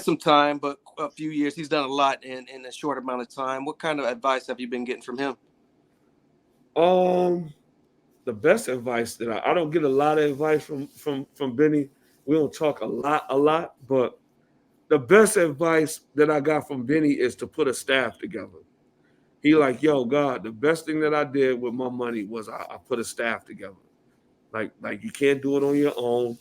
some time, but a few years. He's done a lot in a short amount of time. What kind of advice have you been getting from him? Um, the best advice that I don't get a lot of advice from Benny. We don't talk a lot, but the best advice that I got from Benny is to put a staff together. He like, yo, God, the best thing that I did with my money was I put a staff together. Like you can't do it on your own.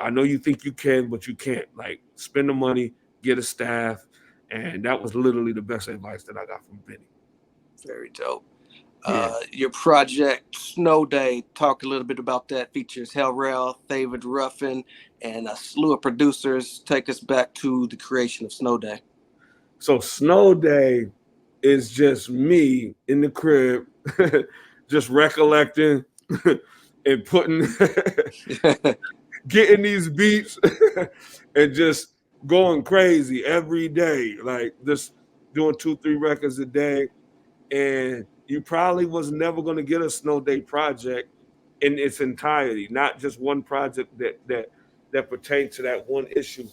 I know you think you can, but you can't. Like spend the money, get a staff, and that was literally the best advice that I got from Benny. Very dope. Yeah. Your project Snow Day, talk a little bit about that. Features Hell Rail, David Ruffin, and a slew of producers. Take us back to the creation of Snow Day. So Snow Day is just me in the crib, just recollecting and putting getting these beats and just going crazy every day, like just doing 2-3 records a day. And you probably was never going to get a Snow Day project in its entirety, not just one project that pertained to that one issue.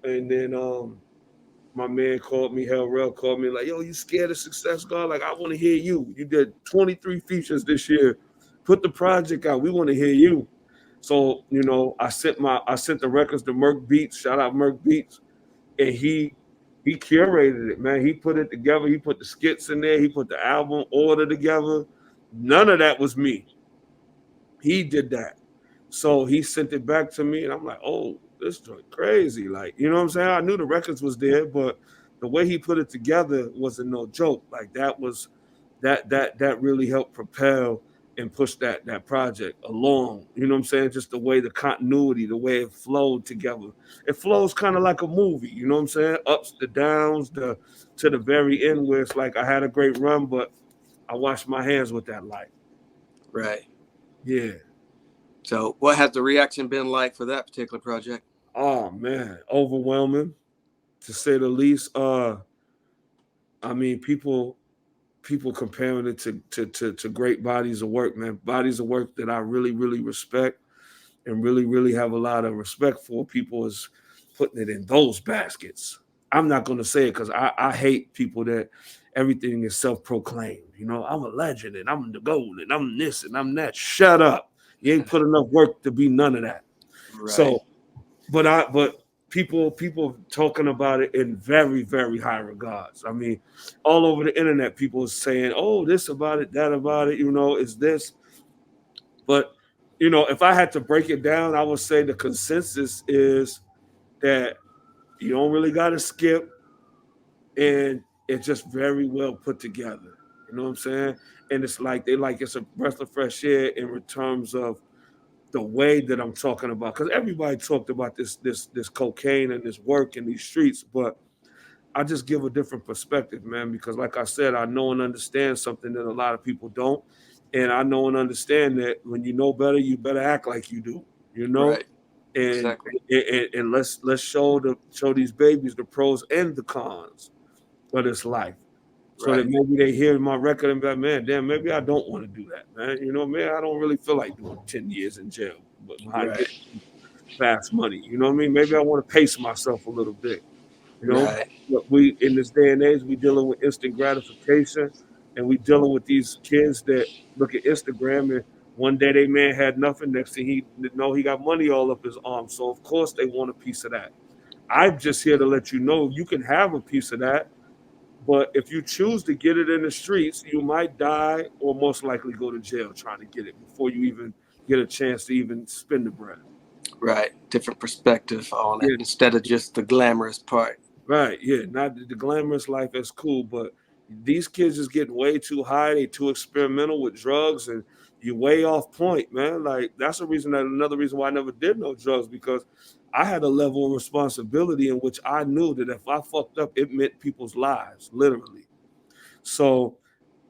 And then my man called me, Hell Rail called me like, yo, you scared of success, God? Like, I want to hear you. You did 23 features this year. Put the project out. We want to hear you. So, I sent the records to Merc Beats. Shout out Merc Beats. And he curated it, man. He put it together. He put the skits in there. He put the album order together. None of that was me. He did that. So he sent it back to me, and I'm like, oh, this joint crazy. Like, you know what I'm saying? I knew the records was there, but the way he put it together wasn't no joke. Like that really helped propel and push that project along. You know what I'm saying? Just the way the continuity, the way it flowed together. It flows kind of like a movie, you know what I'm saying? Ups, the downs, the to the very end where it's like I had a great run, but I washed my hands with that light. Right. Yeah. So, what has the reaction been like for that particular project? Oh man, overwhelming to say the least. I mean, people comparing it to great bodies of work, man. Bodies of work that I really, really respect and really, really have a lot of respect for. People is putting it in those baskets. I'm not gonna say it because I hate people that everything is self-proclaimed. You know, I'm a legend and I'm the gold and I'm this and I'm that. Shut up. You ain't put enough work to be none of that. Right. So but people talking about it in very, very high regards. I mean, all over the internet, people are saying, "Oh, this about it, that about it." Is this? But if I had to break it down, I would say the consensus is that you don't really got to skip, and it's just very well put together. You know what I'm saying? And it's like it's a breath of fresh air in terms of the way that I'm talking about, because everybody talked about this cocaine and this work in these streets, but I just give a different perspective, man, because like I said, I know and understand something that a lot of people don't. And I know and understand that when you know better, you better act like you do, you know? Right. And Exactly. and let's show these babies the pros and the cons of this life. So that Right. maybe they hear my record and be like, man, damn, maybe I don't want to do that, man. Man, I don't really feel like doing 10 years in jail, but behind Right. getting fast money. You know what I mean? Maybe I want to pace myself a little bit. You know, Right. but we in this day and age, we dealing with instant gratification, and we dealing with these kids that look at Instagram and one day they man had nothing, next thing he got money all up his arm. So of course they want a piece of that. I'm just here to let you know you can have a piece of that, but if you choose to get it in the streets, you might die or most likely go to jail trying to get it before you even get a chance to even spend the bread. Right. Different perspective on it Yeah, instead of just the glamorous part. right. Yeah, not the glamorous life is cool, but these kids is getting way too high. They too experimental with drugs, and you way off point, man. Like that's another reason why I never did no drugs, because I had a level of responsibility in which I knew that if I fucked up, it meant people's lives, literally. So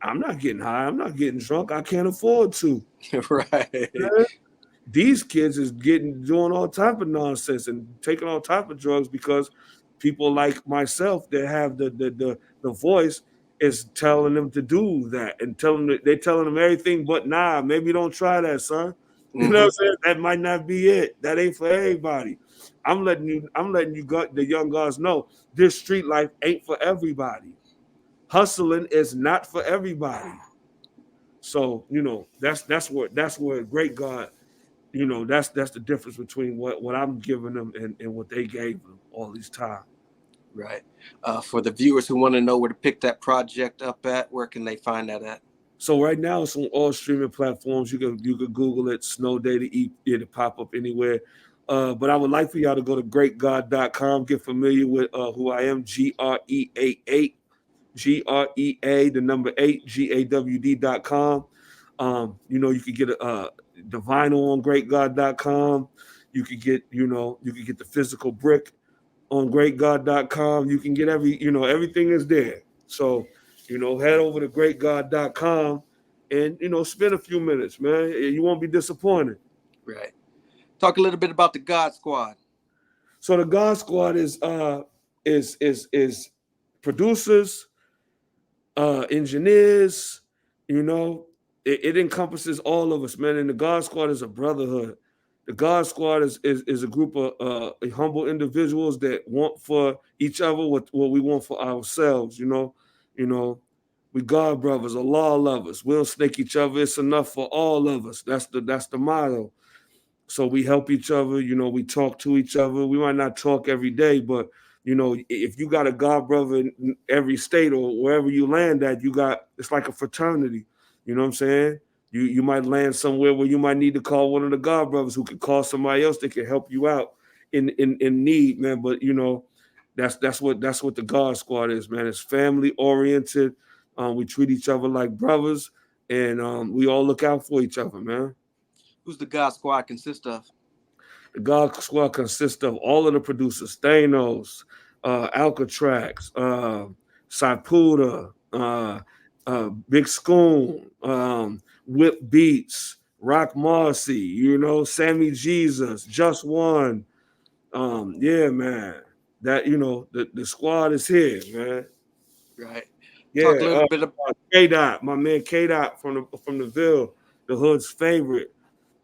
I'm not getting high. I'm not getting drunk. I can't afford to. Right. These kids is doing all type of nonsense and taking all type of drugs because people like myself that have the voice is telling them to do that and they telling them everything but nah, maybe don't try that, son. You know what Hmm. I'm saying? That might not be it. That ain't for everybody. I'm letting you the young guys know this street life ain't for everybody. Hustling is not for everybody. So that's where Great God, that's the difference between what I'm giving them and what they gave them all these time. Right. For the viewers who want to know where to pick that project up at, where can they find that at? So right now it's on all streaming platforms. You can Google it, Snow Day to eat, it'll pop up anywhere. But I would like for y'all to go to greatgod.com, get familiar with who I am, Grea8, Grea, the number 8, GAWD.com. You could get the vinyl on greatgod.com. You could get the physical brick on greatgod.com. You can get everything is there. So, head over to greatgod.com and, spend a few minutes, man. You won't be disappointed. Right. Talk a little bit about the Gawd Squad. So the Gawd Squad is producers, engineers, it encompasses all of us, man. And the Gawd Squad is a brotherhood. The Gawd Squad is a group of humble individuals that want for each other what we want for ourselves. We God brothers, Allah lovers. We don't snake each other. It's enough for all of us. That's the motto. So we help each other. We talk to each other. We might not talk every day, but if you got a God brother in every state or wherever you land at, it's like a fraternity. You know what I'm saying? You might land somewhere where you might need to call one of the God brothers who can call somebody else that can help you out in need, man. But that's what the Gawd Squad is, man. It's family oriented. We treat each other like brothers, and we all look out for each other, man. Who's the Gawd Squad consist of? The Gawd Squad consists of all of the producers: Thanos, Alcatrax, Sapuda, Big Schoon, Whip Beats, Rock Marcy, Sammy Jesus, Just One. Yeah, man. That the squad is here, man. Right. Talk a Yeah, little bit of K Dot, my man K Dot from the Ville, the hood's favorite.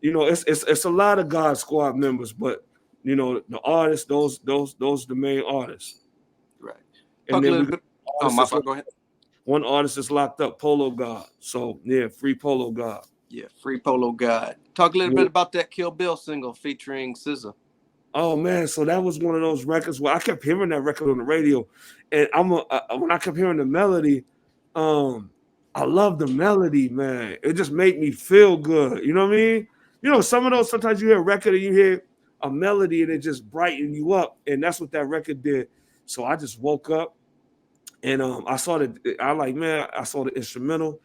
It's a lot of God Squad members, but the artists, those the main artists. right. And Talk a then we little got bit. Oh, my bad. Go ahead. one artist is locked up, Polo God. So yeah, free Polo God. Yeah, Free Polo God. Talk a little bit about that Kill Bill single featuring SZA. Oh man, so that was one of those records where I kept hearing that record on the radio, and when I kept hearing the melody, I love the melody, man. It just made me feel good. You know what I mean? Some of those sometimes you hear a record and you hear a melody and it just brighten you up, and that's what that record did. So I just woke up and I saw the instrumental,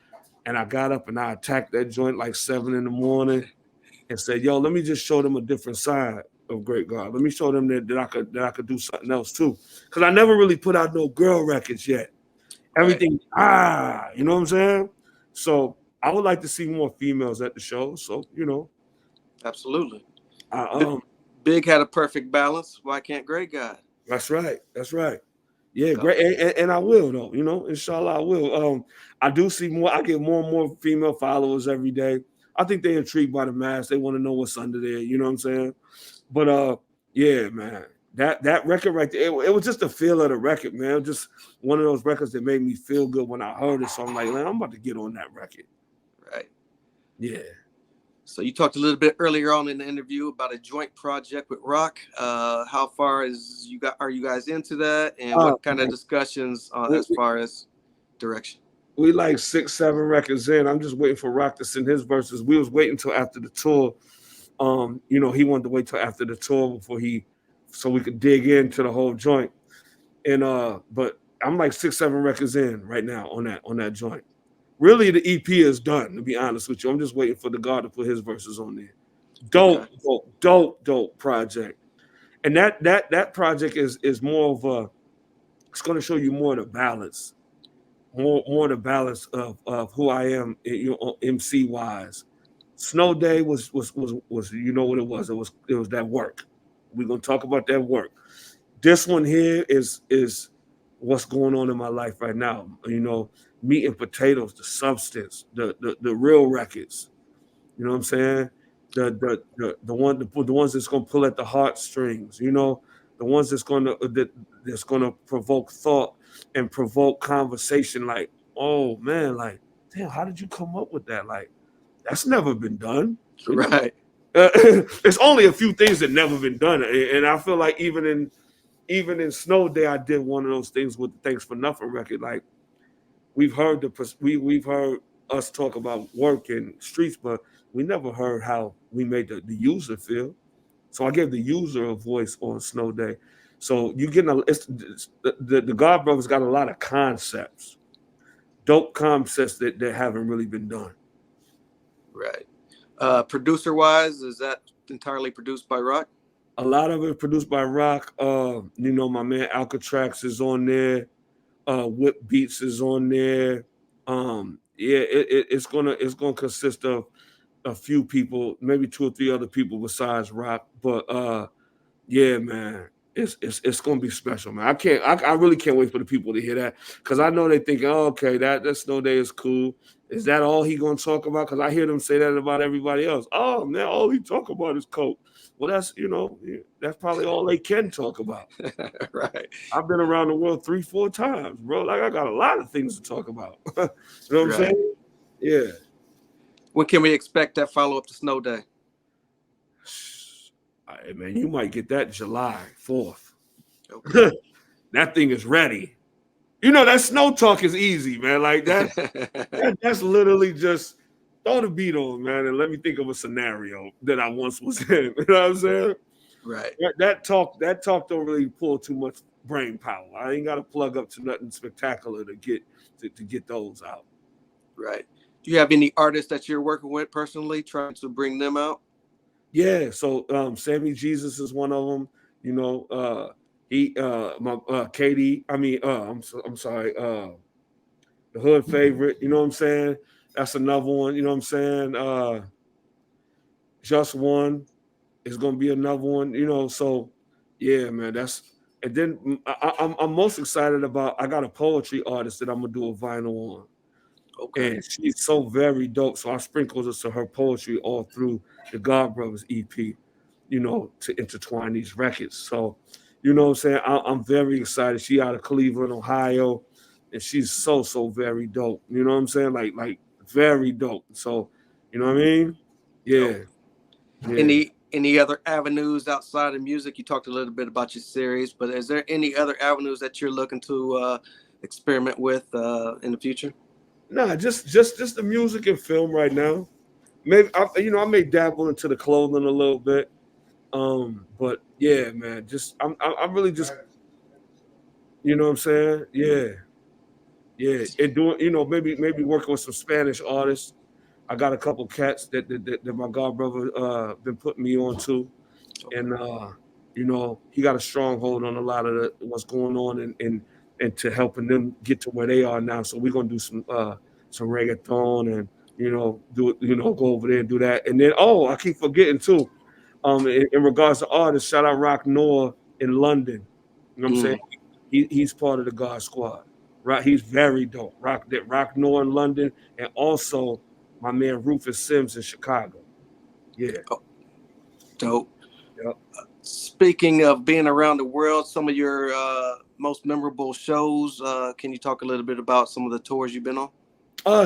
and I got up and I attacked that joint like 7 in the morning and said, "Yo, let me just show them a different side of Great God. Let me show them that I could do something else too." Because I never really put out no girl records yet. Right. Everything, you know what I'm saying? So I would like to see more females at the show. So Absolutely. I, B- Big had a perfect balance. Why can't Great God? that's right. That's right. Yeah, Go. great, and I will though. Inshallah, I will. I do see more. I get more and more female followers every day. I think they're intrigued by the mask. They want to know what's under there. You know what I'm saying? But yeah, man, that record right there, it was just the feel of the record, man. It was just one of those records that made me feel good when I heard it. So I'm like, man, I'm about to get on that record. Right. Yeah. So you talked a little bit earlier on in the interview about a joint project with Rock. How far are you guys into that, and what kind of discussions as far as direction? We like 6, 7 records in. I'm just waiting for Rock to send his verses. We was waiting till after the tour. He wanted to wait till after the tour so we could dig into the whole joint. And but I'm like 6, 7 records in right now on that joint. Really, the EP is done, to be honest with you. I'm just waiting for the God to put his verses on there. Okay. Dope project. And that project is more of it's going to show you more of the balance, more the balance of who I am, MC wise. Snow Day was what it was. It was that work. We're gonna talk about that work. This one here is what's going on in my life right now. Meat and potatoes, the substance, the real records. You know what I'm saying? the ones that's gonna pull at the heartstrings, you know, the ones that's gonna provoke thought and provoke conversation. Like, oh man, like, damn, how did you come up with that? Like, that's never been done. Right. There's only a few things that never been done, and I feel like even in Snow Day, I did one of those things with the Thanks for Nothing record. Like, we've heard us talk about work and streets, but we never heard how we made the user feel. So I gave the user a voice on Snow Day. So you getting the God Brothers got a lot of concepts, dope concepts that haven't really been done. Right. Producer wise, is that entirely produced by Rock? A lot of it produced by Rock. You know, my man Alcatrax is on there. Whip Beats is on there. Yeah, it's gonna consist of a few people, maybe 2 or 3 other people besides Rock. But yeah, man, it's gonna be special, man. I really can't wait for the people to hear that, because I know they thinking, oh, okay, that Snow Day is cool. Is that all he gonna talk about? Because I hear them say that about everybody else. Oh man, all he talk about is coke. Well, that's, you know, that's probably all they can talk about. Right. I've been around the world 3-4 times, bro. Like, I got a lot of things to talk about. You know what I'm saying? Yeah. When can we expect that follow up to Snow Day? Hey, man, you might get that July 4th. Okay. That thing is ready. You know, that snow talk is easy, man. Like that's literally just throw the beat on, man, and let me think of a scenario that I once was in. You know what I'm saying? Right. That talk don't really pull too much brain power. I ain't got to plug up to nothing spectacular to get those out. Right. Do you have any artists that you're working with personally, trying to bring them out? Yeah. So Sammy Jesus is one of them. You know, Katie. I mean, I'm sorry. The Hood Favorite. You know what I'm saying? That's another one. You know what I'm saying? Just One is gonna be another one. You know, so yeah, man. And then I'm most excited about. I got a poetry artist that I'm gonna do a vinyl on. Okay. And she's so very dope. So I sprinkled us to her poetry all through the God Brothers EP, you know, to intertwine these records. So, you know what I'm saying? I'm very excited. She out of Cleveland, Ohio, and she's so very dope. You know what I'm saying? Like very dope. So, you know what I mean? Yeah. Yeah. Any other avenues outside of music? You talked a little bit about your series, but is there any other avenues that you're looking to experiment with in the future? Nah, just the music and film right now. Maybe I may dabble into the clothing a little bit. But yeah, man, I'm really just, you know what I'm saying? Yeah. Yeah. And doing, you know, maybe working with some Spanish artists. I got a couple cats that my God brother been putting me on to. Okay. And you know, he got a stronghold on a lot of what's going on and to helping them get to where they are now. So we're gonna do some reggaeton and, you know, go over there and do that. And then I keep forgetting too. In regards to artists, shout out Rock Noah in London. You know what I'm saying? He's part of the Gawd Squad. Right? He's very dope. Rock Noah in London, and also my man Rufus Sims in Chicago. Yeah. Oh, dope. Yep. Speaking of being around the world, some of your most memorable shows, can you talk a little bit about some of the tours you've been on?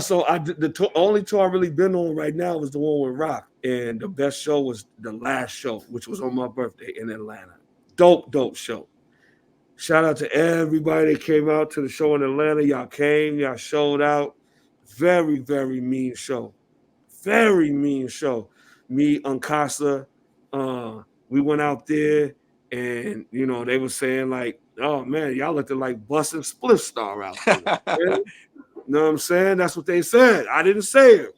So the only tour I've really been on right now was the one with Rock, and the best show was the last show, which was on my birthday in Atlanta. Dope show. Shout out to everybody that came out to the show in Atlanta. Y'all came, y'all showed out. Very, very mean show. Very mean show. Me, Uncasa, we went out there, and you know, they were saying like, oh man, y'all looking like Bustin' Spliff Star out there. You know what I'm saying? That's what they said. I didn't say it.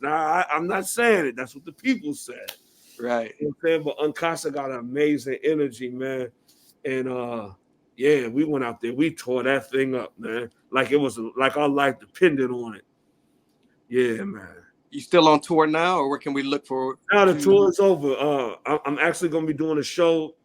I'm not saying it. That's what the people said. Right. You know what I'm saying? But Uncasa got an amazing energy, man. And yeah, we went out there. We tore that thing up, man. Like it was like our life depended on it. Yeah, man. You still on tour now, or where can we look for? Now the tour is over. I'm actually gonna be doing a show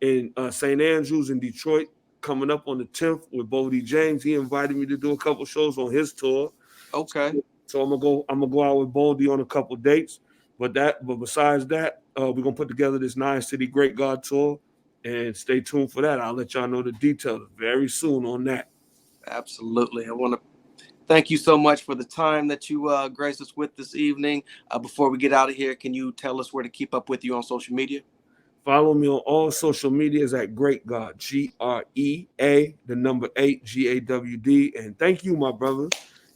in St. Andrews in Detroit coming up on the 10th with Bodie James. He invited me to do a couple shows on his tour. Okay. So I'm gonna go out with Bodie on a couple dates. But besides that, we're gonna put together this 9-city Great God tour, and stay tuned for that. I'll let y'all know the details very soon on that. Absolutely. I want to thank you so much for the time that you graced us with this evening. Before we get out of here, can you tell us where to keep up with you on social media? Follow me on all social medias at Great God, Grea, the number 8, Gawd. And thank you, my brother.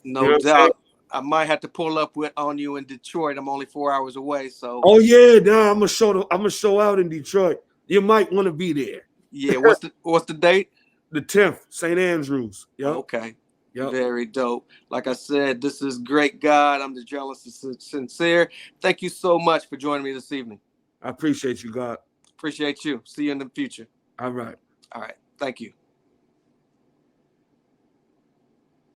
You No know what I'm saying? doubt. I might have to pull up on you in Detroit. I'm only 4 hours away, so Oh yeah, nah, I'm gonna show out in Detroit. You might want to be there. yeah. What's the date? The 10th, St. Andrews. Yep. Okay. Yep. Very dope. Like I said, this is Great God. I'm the journalist Sin-seer. Thank you so much for joining me this evening. I appreciate you, God. Appreciate you. See you in the future. All right. All right. Thank you.